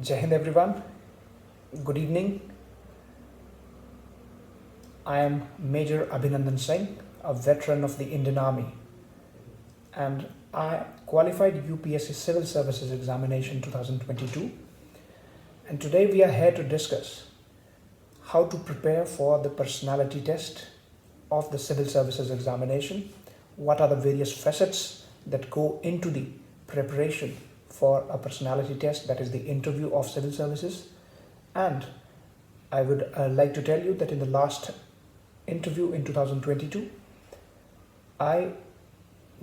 Jai Hind everyone, good evening. I am Major Abhinandan Singh, a veteran of the Indian Army, and I qualified UPSC Civil Services Examination 2022. And today we are here to discuss how to prepare for the personality test of the Civil Services Examination, what are the various facets that go into the preparation for a personality test, that is the interview of civil services. And I would like to tell you that in the last interview in 2022, I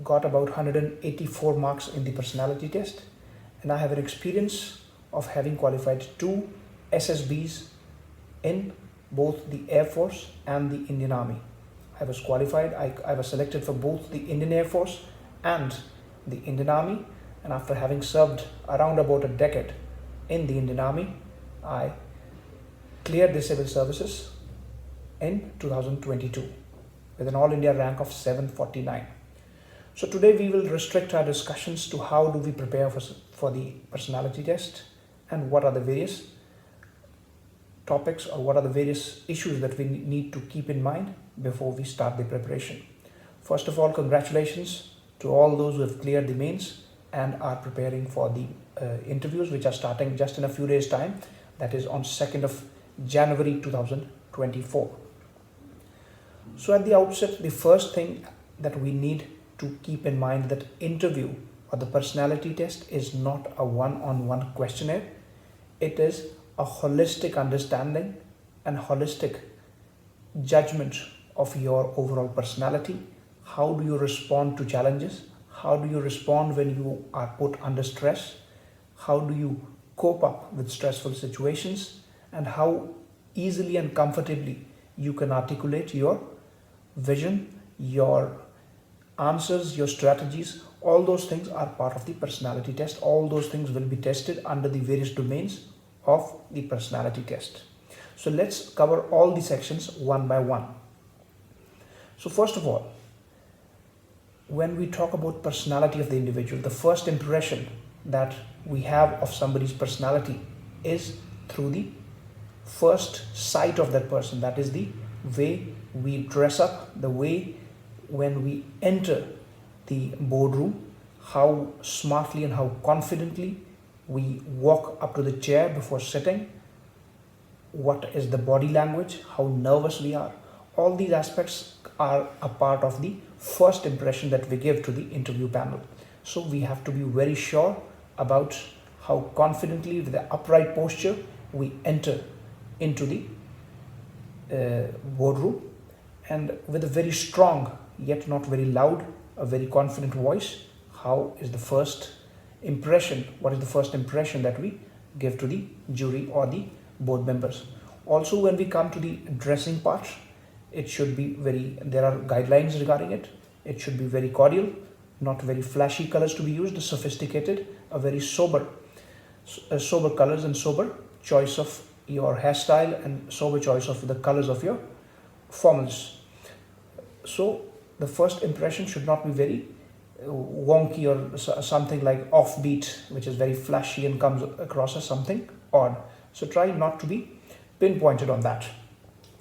got about 184 marks in the personality test, and I have an experience of having qualified 2 SSBs in both the Air Force and the Indian Army. I was qualified, I was selected for both the Indian Air Force and the Indian Army, and after having served around about a decade in the Indian Army, I cleared the civil services in 2022 with an all India rank of 749. So today we will restrict our discussions to how do we prepare for the personality test and what are the various topics or what are the various issues that we need to keep in mind before we start the preparation. First of all, congratulations to all those who have cleared the mains and are preparing for the interviews, which are starting just in a few days' time, that is on 2nd of January 2024. So at the outset, the first thing that we need to keep in mind that interview or the personality test is not a one-on-one questionnaire. It is a holistic understanding and holistic judgment of your overall personality. How do you respond to challenges? How do you respond when you are put under stress? How do you cope up with stressful situations? And how easily and comfortably you can articulate your vision, your answers, your strategies. All those things are part of the personality test. All those things will be tested under the various domains of the personality test. So let's cover all the sections one by one. So first of all, when we talk about personality of the individual, the first impression that we have of somebody's personality is through the first sight of that person. That is the way we dress up, the way when we enter the boardroom, how smartly and how confidently we walk up to the chair before sitting, what is the body language, how nervous we are. All these aspects are a part of the first impression that we give to the interview panel. So we have to be very sure about how confidently, with the upright posture, we enter into the boardroom, and with a very strong yet not very loud, a very confident voice. How is the first impression? What is the first impression that we give to the jury or the board members? Also, when we come to the dressing part, it should be there are guidelines regarding it. It should be very cordial, not very flashy colors to be used, sophisticated, a very sober colors and sober choice of your hairstyle and sober choice of the colors of your formals. So the first impression should not be very wonky or something like offbeat, which is very flashy and comes across as something odd. So try not to be pinpointed on that.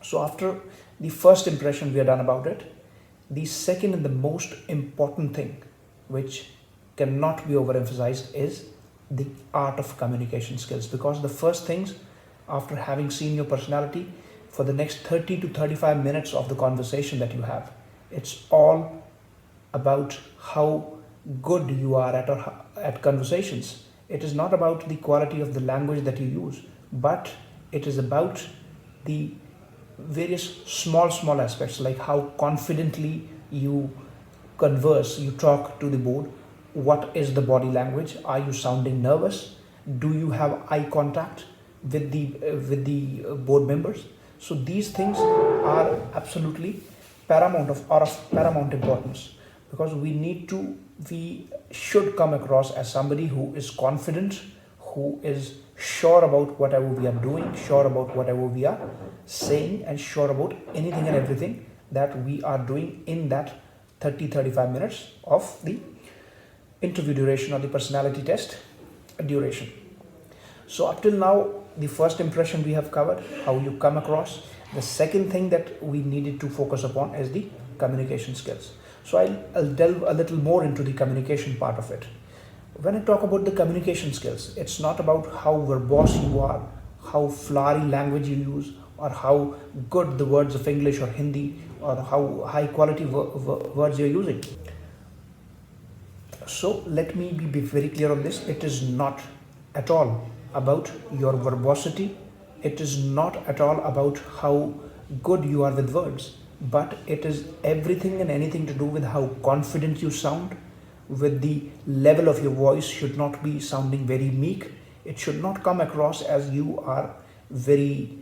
So after the first impression we are done about it, the second and the most important thing, which cannot be overemphasized, is the art of communication skills. Because the first things, after having seen your personality, for the next 30 to 35 minutes of the conversation that you have, it's all about how good you are at conversations. It is not about the quality of the language that you use, but it is about the various small aspects, like how confidently you converse, you talk to the board. What is the body language? Are you sounding nervous? Do you have eye contact with the board members? So these things are absolutely paramount importance, because we should come across as somebody who is confident, who is sure about whatever we are doing, sure about whatever we are saying, and sure about anything and everything that we are doing in that 30-35 minutes of the interview duration or the personality test duration. So up till now, the first impression we have covered, how you come across. The second thing that we needed to focus upon is the communication skills. So I'll delve a little more into the communication part of it. When I talk about the communication skills, it's not about how verbose you are, how flowery language you use, or how good the words of English or Hindi, or how high quality words you're using. So let me be very clear on this. It is not at all about your verbosity. It is not at all about how good you are with words, but it is everything and anything to do with how confident you sound, with the level of your voice should not be sounding very meek. It should not come across as you are very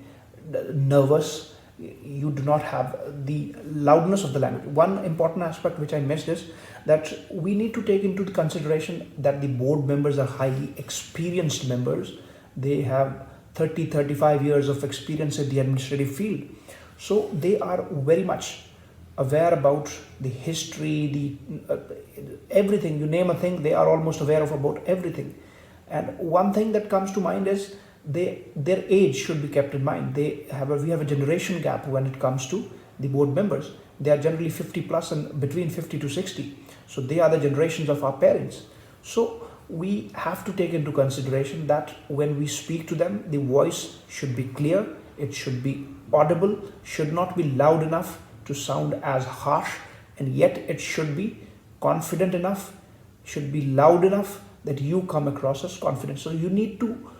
nervous. You do not have the loudness of the language. One important aspect which I missed is that we need to take into consideration that the board members are highly experienced members. They have 30-35 years of experience in the administrative field. So they are very much aware about the history, everything. You name a thing, they are almost aware of about everything. And one thing that comes to mind is their age should be kept in mind. We have a generation gap when it comes to the board members. They are generally 50 plus and between 50 to 60. So they are the generations of our parents. So we have to take into consideration that when we speak to them, the voice should be clear, it should be audible, should not be loud enough to sound as harsh, and yet it should be confident enough, should be loud enough that you come across as confident. So you need to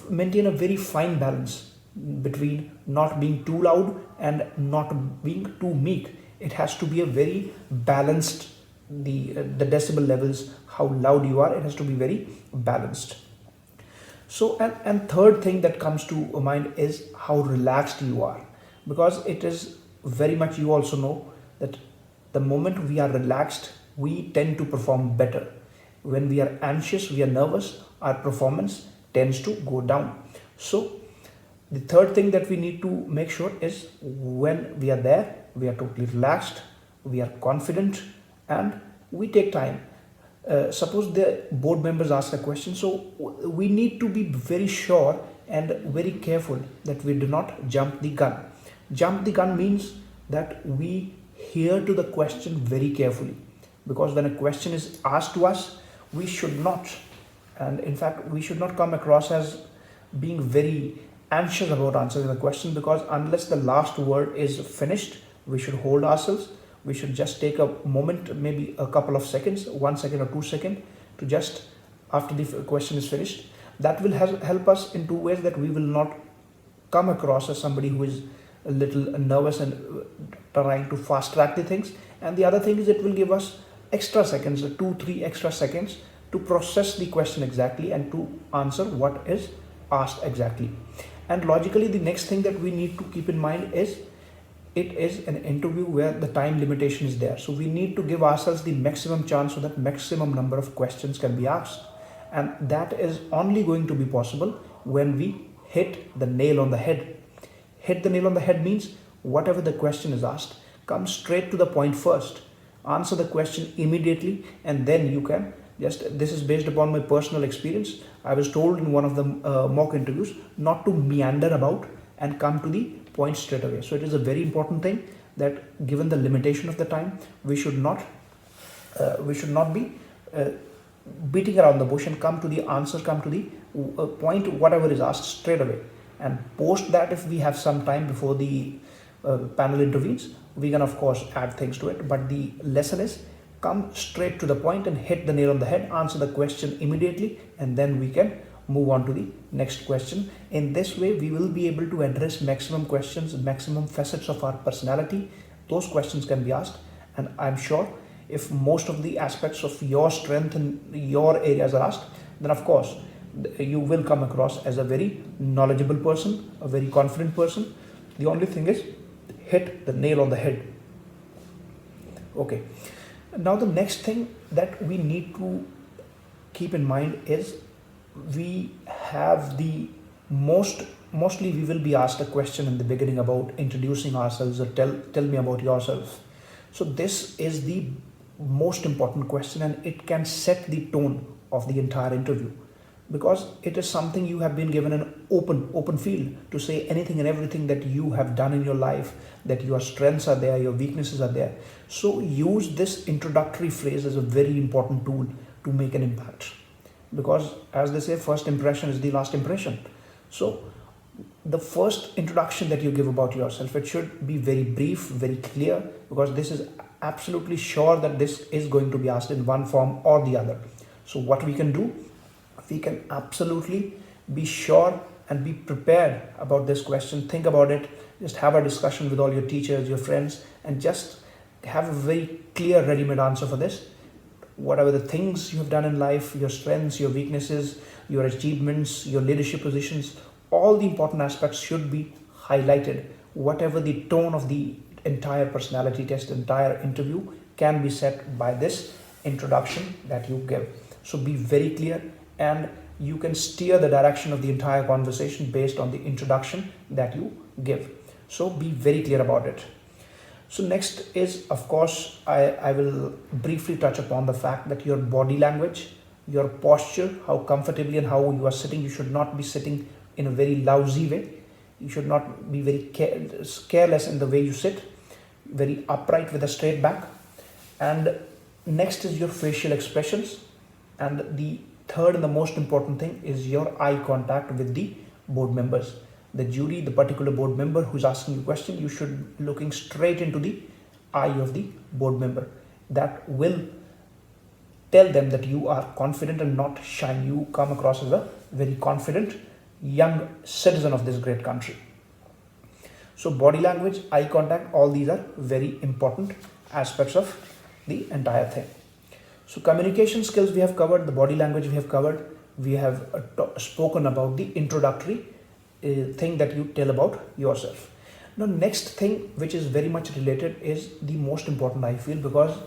maintain a very fine balance between not being too loud and not being too meek. It has to be a very balanced, the decibel levels, how loud you are, it has to be very balanced. So and third thing that comes to mind is how relaxed you are, because it is very much, you also know that the moment we are relaxed, we tend to perform better. When we are anxious, we are nervous, our performance tends to go down. So the third thing that we need to make sure is when we are there, we are totally relaxed, we are confident, and we take time. Suppose the board members ask a question, so we need to be very sure and very careful that we do not jump the gun. Jump the gun means that we hear to the question very carefully, because when a question is asked to us, we should not, and in fact we should not come across as being very anxious about answering the question, because unless the last word is finished, we should hold ourselves. We should just take a moment, maybe a couple of seconds, 1 second or 2 seconds, to just, after the question is finished. That will help us in two ways: that we will not come across as somebody who is a little nervous and trying to fast track the things. And the other thing is, it will give us extra seconds, 2-3 extra seconds, to process the question exactly and to answer what is asked exactly. And logically, the next thing that we need to keep in mind is, it is an interview where the time limitation is there. So we need to give ourselves the maximum chance so that maximum number of questions can be asked. And that is only going to be possible when we hit the nail on the head. Hit the nail on the head means whatever the question is asked, come straight to the point first. Answer the question immediately, and then you can just, this is based upon my personal experience. I was told in one of the mock interviews not to meander about and come to the point straight away. So it is a very important thing that given the limitation of the time, we should not be beating around the bush and come to the answer, come to the point, whatever is asked straight away. And post that, if we have some time before the panel intervenes, we can of course add things to it. But the lesson is, come straight to the point and hit the nail on the head, answer the question immediately, and then we can move on to the next question. In this way, we will be able to address maximum questions, maximum facets of our personality. Those questions can be asked, and I'm sure if most of the aspects of your strength and your areas are asked, then of course you will come across as a very knowledgeable person, a very confident person. The only thing is, hit the nail on the head. Okay. Now the next thing that we need to keep in mind is, we have the mostly we will be asked a question in the beginning about introducing ourselves, or tell me about yourself. So this is the most important question, and it can set the tone of the entire interview. because it is something you have been given an open field to say anything and everything that you have done in your life, that your strengths are there, your weaknesses are there. So use this introductory phrase as a very important tool to make an impact, because as they say, first impression is the last impression. So the first introduction that you give about yourself, it should be very brief, very clear, because this is absolutely sure that this is going to be asked in one form or the other. So what we can do, we can absolutely be sure and be prepared about this question. Think about it, just have a discussion with all your teachers, your friends, and just have a very clear ready-made answer for this. Whatever the things you have done in life, your strengths, your weaknesses, your achievements, your leadership positions, all the important aspects should be highlighted. Whatever the tone of the entire personality test, entire interview can be set by this introduction that you give. So be very clear, and you can steer the direction of the entire conversation based on the introduction that you give. So be very clear about it. So next is, of course, I will briefly touch upon the fact that your body language, your posture, how comfortably and how you are sitting. You should not be sitting in a very lousy way. You should not be very careless in the way you sit, very upright with a straight back. And next is your facial expressions. And the third and the most important thing is your eye contact with the board members. The jury, the particular board member who's asking you a question, you should be looking straight into the eye of the board member. That will tell them that you are confident and not shy. You come across as a very confident young citizen of this great country. So body language, eye contact, all these are very important aspects of the entire thing. So communication skills we have covered, the body language we have covered, we have spoken about the introductory thing that you tell about yourself. Now next thing, which is very much related, is the most important, I feel, because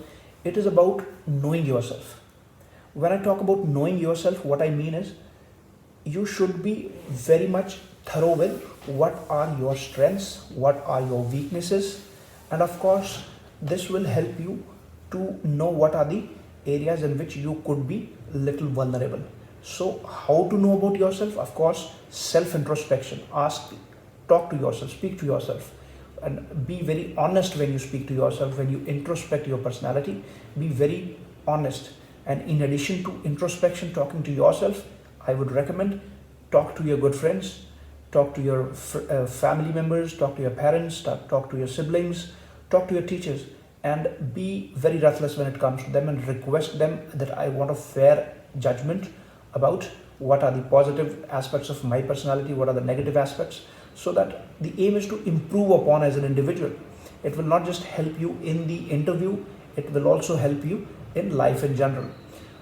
it is about knowing yourself. When I talk about knowing yourself, what I mean is you should be very much thorough with what are your strengths, what are your weaknesses, and of course this will help you to know what are the areas in which you could be a little vulnerable. So how to know about yourself? Of course, self-introspection. Talk to yourself, speak to yourself, and be very honest when you speak to yourself. When you introspect your personality, be very honest. And in addition to introspection, talking to yourself, I would recommend talk to your good friends, talk to your family members, talk to your parents, talk to your siblings, talk to your teachers, and be very ruthless when it comes to them and request them that I want a fair judgment about what are the positive aspects of my personality, what are the negative aspects, so that the aim is to improve upon as an individual. It will not just help you in the interview, it will also help you in life in general.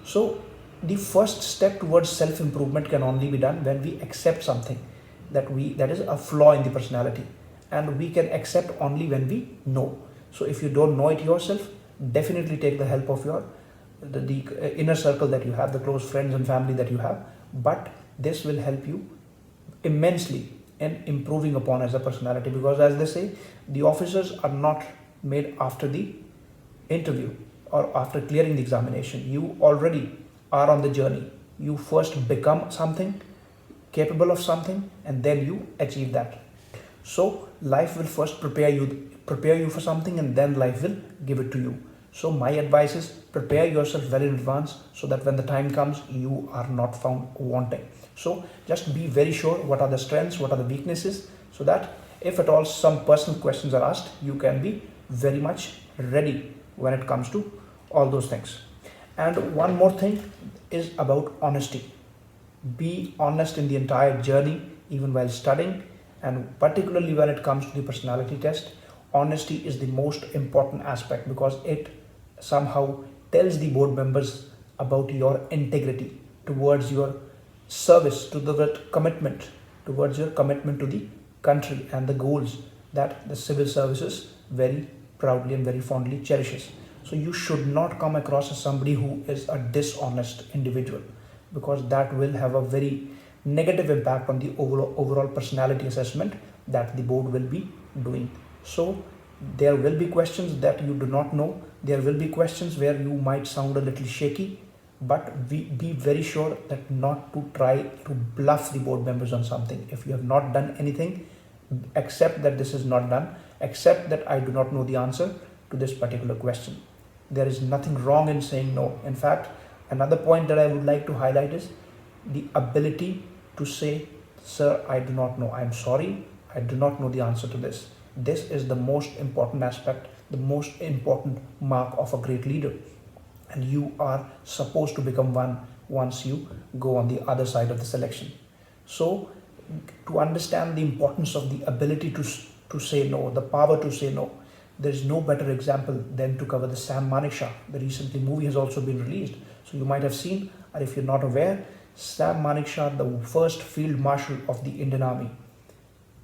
So the first step towards self-improvement can only be done when we accept something that is a flaw in the personality, and we can accept only when we know. So if you don't know it yourself, definitely take the help of the inner circle that you have, the close friends and family that you have, but this will help you immensely in improving upon as a personality, because as they say, the officers are not made after the interview or after clearing the examination. You already are on the journey. You first become something, capable of something, and then you achieve that. So life will first prepare you for something, and then life will give it to you. So my advice is prepare yourself well in advance so that when the time comes, you are not found wanting. So just be very sure what are the strengths, what are the weaknesses, so that if at all some personal questions are asked, you can be very much ready when it comes to all those things. And one more thing is about honesty. Be honest in the entire journey, even while studying, and particularly when it comes to the personality test. Honesty is the most important aspect, because it somehow tells the board members about your integrity towards your service, to the commitment, towards your commitment to the country and the goals that the civil services very proudly and very fondly cherishes. So you should not come across as somebody who is a dishonest individual, because that will have a very negative impact on the overall personality assessment that the board will be doing. So there will be questions that you do not know. There will be questions where you might sound a little shaky, but be very sure that not to try to bluff the board members on something. If you have not done anything, accept that this is not done, accept that I do not know the answer to this particular question. There is nothing wrong in saying no. In fact, another point that I would like to highlight is the ability to say, sir, I do not know, I'm sorry, I do not know the answer to this. This is the most important aspect, the most important mark of a great leader. And you are supposed to become one once you go on the other side of the selection. So to understand the importance of the ability to say no, the power to say no, there is no better example than to cover the Sam Manekshaw. The recently movie has also been released, so you might have seen, or if you're not aware, Sam Manekshaw, the first field marshal of the Indian Army,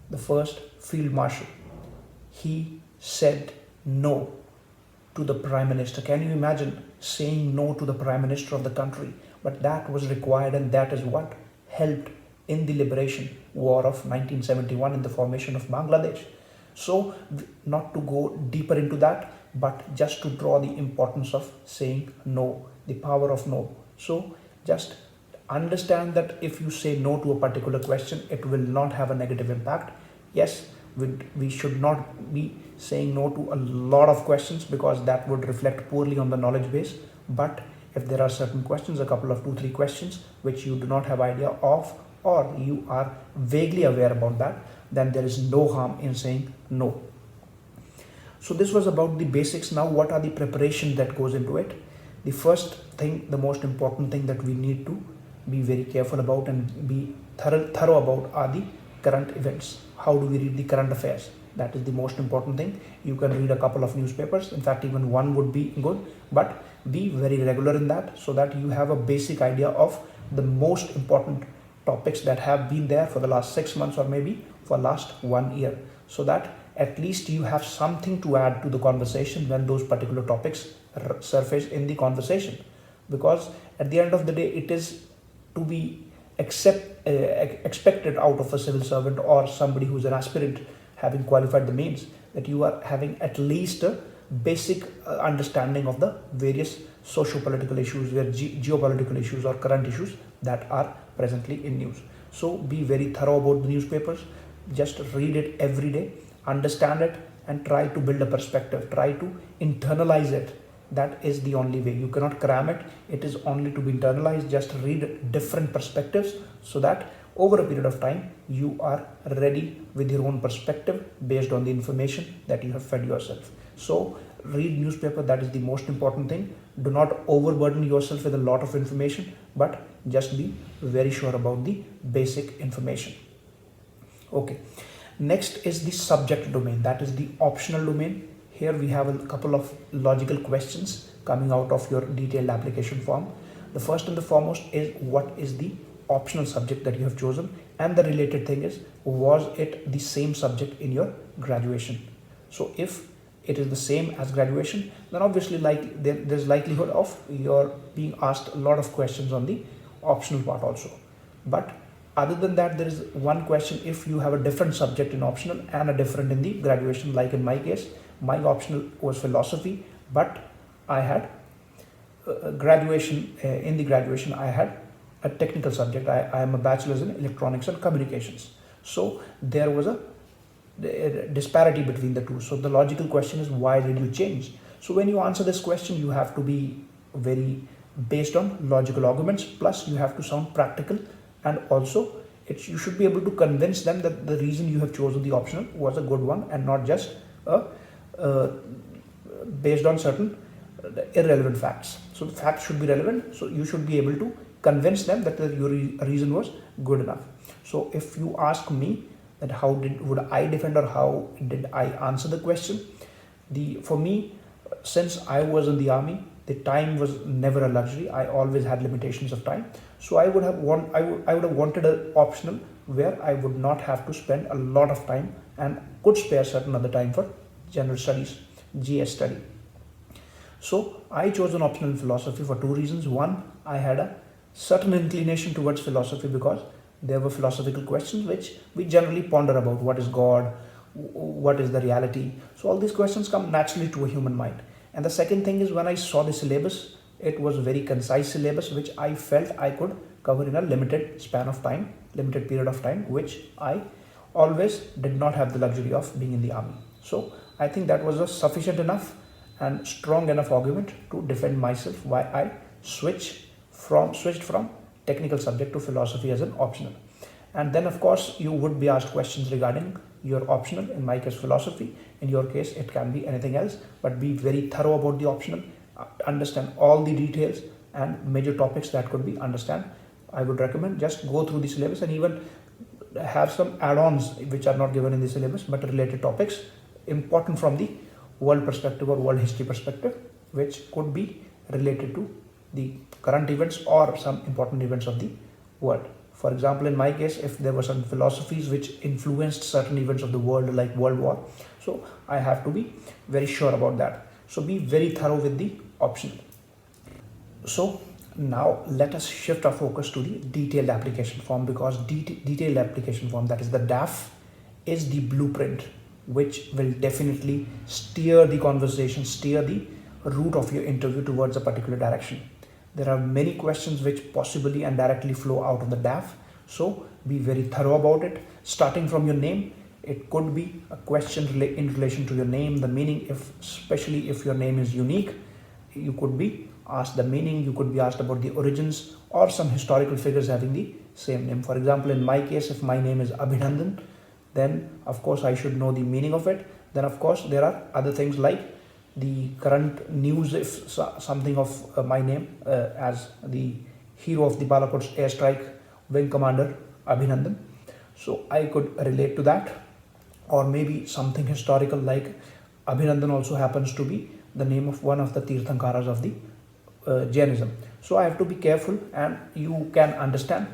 the first field marshal, he said no to the Prime Minister. Can you imagine saying no to the Prime Minister of the country? But that was required, and that is what helped in the liberation war of 1971 in the formation of Bangladesh. So not to go deeper into that, but just to draw the importance of saying no, the power of no. So just understand that if you say no to a particular question, it will not have a negative impact. Yes, we should not be saying no to a lot of questions because that would reflect poorly on the knowledge base. But if there are certain questions, a couple of 2-3 questions which you do not have idea of, or you are vaguely aware about that, then there is no harm in saying no. So this was about the basics. Now what are the preparation that goes into it? The first thing, the most important thing that we need to be very careful about and be thorough about are the current events. How do we read the current affairs? That is the most important thing. You can read a couple of newspapers. In fact, even one would be good, but be very regular in that so that you have a basic idea of the most important topics that have been there for the last 6 months or maybe for last 1 year, so that at least you have something to add to the conversation when those particular topics surface in the conversation. Because at the end of the day, it is to be expected out of a civil servant or somebody who is an aspirant having qualified the means that you are having at least a basic understanding of the various socio-political issues, where geopolitical issues or current issues that are presently in news. So be very thorough about the newspapers. Just read it every day, understand it, and try to build a perspective. Try to internalize it. That is the only way. You cannot cram it. It is only to be internalized. Just read different perspectives so that over a period of time you are ready with your own perspective based on the information that you have fed yourself. So read newspaper. That is the most important thing. Do not overburden yourself with a lot of information, but just be very sure about the basic information. Okay. Next is the subject domain. That is the optional domain. Here we have a couple of logical questions coming out of your detailed application form. The first and the foremost is, what is the optional subject that you have chosen? And the related thing is, was it the same subject in your graduation? So if it is the same as graduation, then obviously there's likelihood of your being asked a lot of questions on the optional part also. But other than that, there is one question if you have a different subject in optional and a different in the graduation. Like in my case, my optional was philosophy, but I had graduation. In the graduation, I had a technical subject. I am a bachelor's in electronics and communications. So there was a disparity between the two. So the logical question is, why did you change? So when you answer this question, you have to be very based on logical arguments, plus you have to sound practical, and also you should be able to convince them that the reason you have chosen the optional was a good one and not just based on certain irrelevant facts. So the facts should be relevant, so you should be able to convince them that your reason was good enough. So if you ask me that would I defend or how did I answer the question, for me, since I was in the army, the time was never a luxury. I always had limitations of time. So I would have wanted an optional where I would not have to spend a lot of time and could spare certain other time for general studies, GS study. So I chose an optional in philosophy for 2 reasons. One, I had a certain inclination towards philosophy because there were philosophical questions which we generally ponder about. What is God? What is the reality? So all these questions come naturally to a human mind. And the second thing is, when I saw the syllabus, it was a very concise syllabus which I felt I could cover in a limited span of time, limited period of time, which I always did not have the luxury of being in the army. So I think that was a sufficient enough and strong enough argument to defend myself why I switched from technical subject to philosophy as an optional. And then of course you would be asked questions regarding your optional. In my case philosophy, in your case it can be anything else, but be very thorough about the optional, understand all the details and major topics that could be understand. I would recommend just go through the syllabus and even have some add-ons which are not given in the syllabus but related topics important from the world perspective or world history perspective, which could be related to the current events or some important events of the world. For example, in my case, if there were some philosophies which influenced certain events of the world like World War, so I have to be very sure about that. So be very thorough with the optional. So now let us shift our focus to the detailed application form, because detailed application form, that is the DAF, is the blueprint which will definitely steer the conversation, steer the route of your interview towards a particular direction. There are many questions which possibly and directly flow out of the DAF. So be very thorough about it. Starting from your name, it could be a question in relation to your name, the meaning, especially if your name is unique, you could be asked the meaning, you could be asked about the origins or some historical figures having the same name. For example, in my case, if my name is Abhinandan, then of course I should know the meaning of it. Then of course there are other things like the current news, if something of my name as the hero of the Balakot's airstrike, Wing Commander Abhinandan. So I could relate to that, or maybe something historical like Abhinandan also happens to be the name of one of the Tirthankaras of the Jainism. So I have to be careful, and you can understand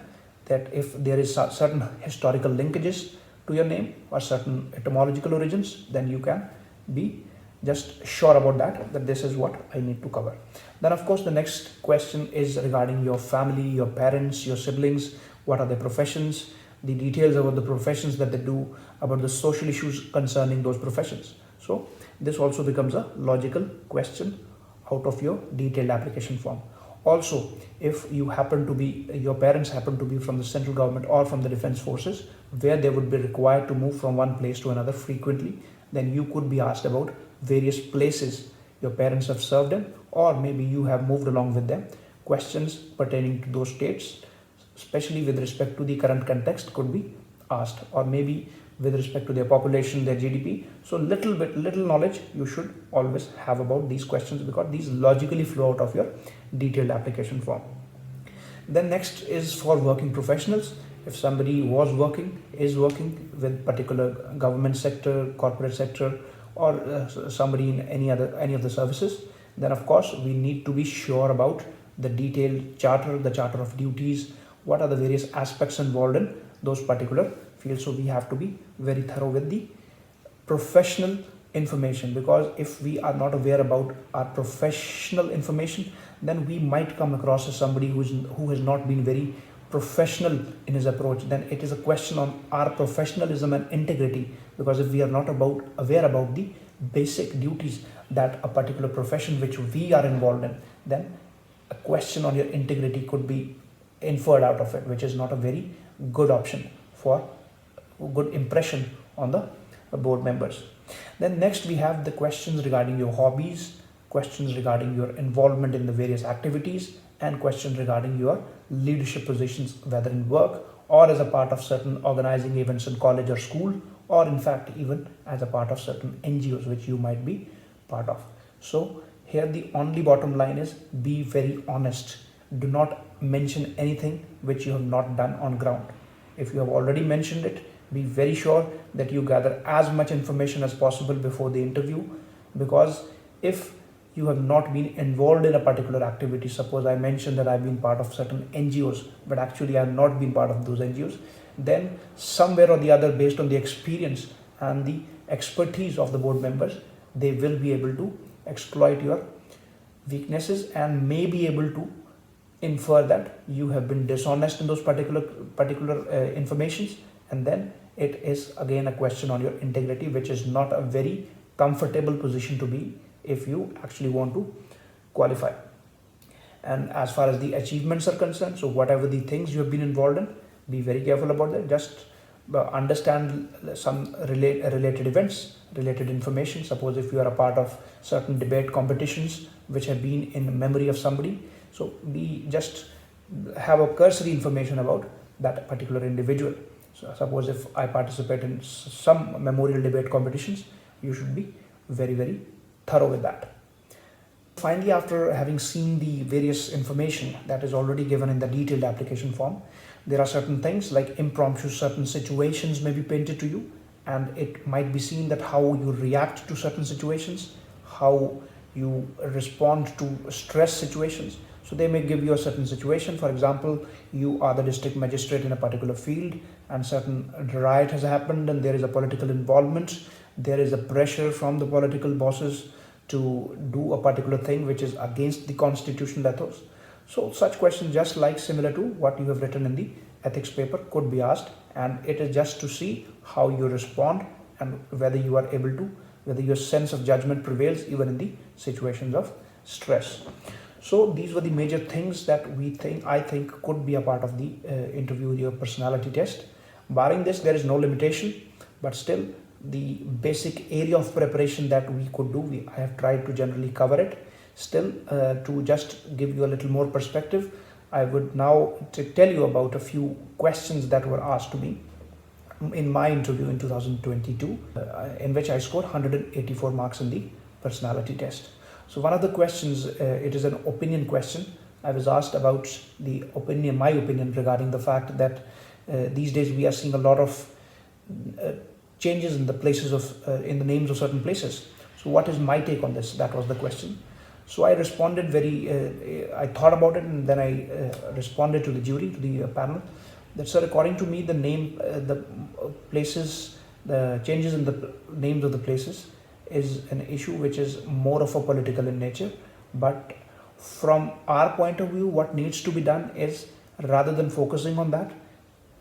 that if there is certain historical linkages to your name or certain etymological origins, then you can be just sure about that this is what I need to cover. Then of course the next question is regarding your family, your parents, your siblings, what are their professions, the details about the professions that they do, about the social issues concerning those professions. So this also becomes a logical question out of your detailed application form. Also, if you happen to be, your parents happen to be from the central government or from the defense forces, where they would be required to move from one place to another frequently, then you could be asked about various places your parents have served in, or maybe you have moved along with them. Questions pertaining to those states, especially with respect to the current context, could be asked, or maybe with respect to their population, their GDP. So little knowledge you should always have about these questions, because these logically flow out of your detailed application form. Then next is for working professionals. If somebody was working, is working with particular government sector, corporate sector, or somebody in any of the services, then of course we need to be sure about the detailed charter, the charter of duties, what are the various aspects involved in those particular fields. So we have to be very thorough with the professional information, because if we are not aware about our professional information, then we might come across as somebody who has not been very professional in his approach. Then it is a question on our professionalism and integrity, because if we are not aware about the basic duties that a particular profession which we are involved in, then a question on your integrity could be inferred out of it, which is not a very good option for good impression on the board members. Then next we have the questions regarding your hobbies, questions regarding your involvement in the various activities, and questions regarding your leadership positions, whether in work or as a part of certain organizing events in college or school, or in fact even as a part of certain NGOs which you might be part of. So here the only bottom line is be very honest. Do not mention anything which you have not done on ground. If you have already mentioned it, be very sure that you gather as much information as possible before the interview, because if you have not been involved in a particular activity, suppose I mentioned that I've been part of certain NGOs, but actually I have not been part of those NGOs, then somewhere or the other, based on the experience and the expertise of the board members, they will be able to exploit your weaknesses and may be able to infer that you have been dishonest in those particular informations, and then it is again a question on your integrity, which is not a very comfortable position to be if you actually want to qualify. And as far as the achievements are concerned, so whatever the things you have been involved in, be very careful about that. Just understand some related events, related information. Suppose if you are a part of certain debate competitions which have been in memory of somebody, so just have a cursory information about that particular individual. So suppose if I participate in some memorial debate competitions, you should be very, very thorough with that. Finally, after having seen the various information that is already given in the detailed application form, there are certain things like impromptu, certain situations may be painted to you, and it might be seen that how you react to certain situations, how you respond to stress situations. So they may give you a certain situation. For example, you are the district magistrate in a particular field and certain riot has happened and there is a political involvement. There is a pressure from the political bosses to do a particular thing which is against the constitution ethos. So such questions, just like similar to what you have written in the ethics paper, could be asked, and it is just to see how you respond and whether you are able to, whether your sense of judgment prevails even in the situations of stress. So these were the major things that I think could be a part of the interview, your personality test. Barring this, there is no limitation, but still the basic area of preparation that we could do, I have tried to generally cover it. Still, to just give you a little more perspective, I would now tell you about a few questions that were asked to me in my interview in 2022, in which I scored 184 marks in the personality test. So one of the questions, it is an opinion question. I was asked about my opinion regarding the fact that these days we are seeing a lot of changes in the places in the names of certain places. So what is my take on this? That was the question. So I responded I thought about it, and then I responded to the jury, to the panel, that sir, according to me, the changes in the names of the places is an issue which is more of a political in nature. But from our point of view, what needs to be done is, rather than focusing on that,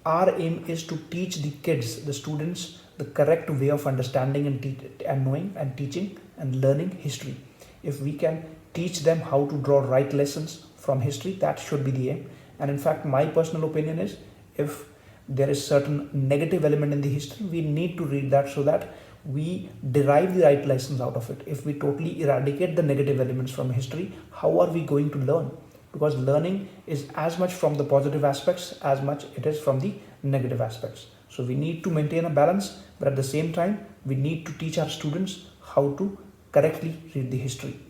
our aim is to teach the kids, the students, the correct way of understanding and knowing and teaching and learning history. If we can teach them how to draw right lessons from history, that should be the aim. And in fact, my personal opinion is, if there is certain negative element in the history, we need to read that so that we derive the right lessons out of it. If we totally eradicate the negative elements from history, how are we going to learn? Because learning is as much from the positive aspects as much it is from the negative aspects. So we need to maintain a balance, but at the same time, we need to teach our students how to correctly read the history.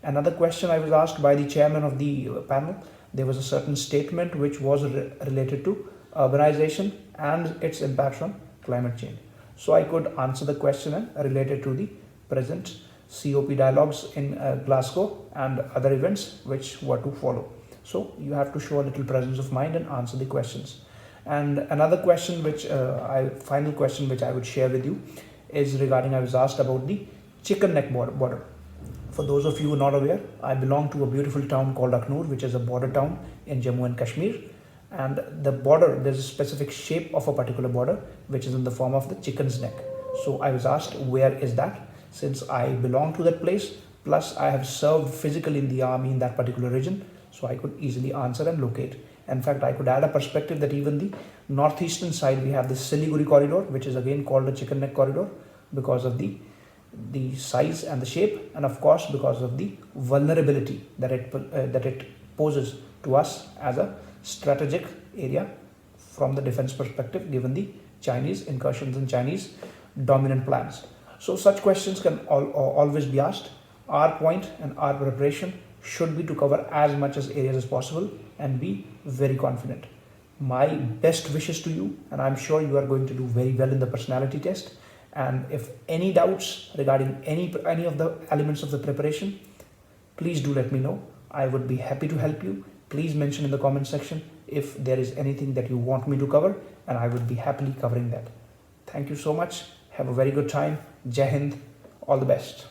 Another question I was asked by the chairman of the panel, there was a certain statement which was related to urbanization and its impacts on climate change. So I could answer the question related to the present COP dialogues in Glasgow and other events which were to follow. So you have to show a little presence of mind and answer the questions. And another question final question which I would share with you is regarding, I was asked about the Chicken Neck border. For those of you who are not aware, I belong to a beautiful town called Aknoor, which is a border town in Jammu and Kashmir. And the border, there's a specific shape of a particular border which is in the form of the chicken's neck. So I was asked, where is that? Since I belong to that place, plus I have served physically in the army in that particular region, so I could easily answer and locate. In fact, I could add a perspective that even the northeastern side, we have the Siliguri corridor, which is again called the chicken neck corridor because of the size and the shape, and of course because of the vulnerability that it poses to us as a strategic area from the defense perspective, given the Chinese incursions and Chinese dominant plans. So such questions can always be asked. Our point and our preparation should be to cover as much as areas as possible and be very confident. My best wishes to you, and I'm sure you are going to do very well in the personality test. And if any doubts regarding any of the elements of the preparation, please do let me know. I would be happy to help you. Please mention in the comment section if there is anything that you want me to cover, and I would be happily covering that. Thank you so much. Have a very good time. Jai Hind. All the best.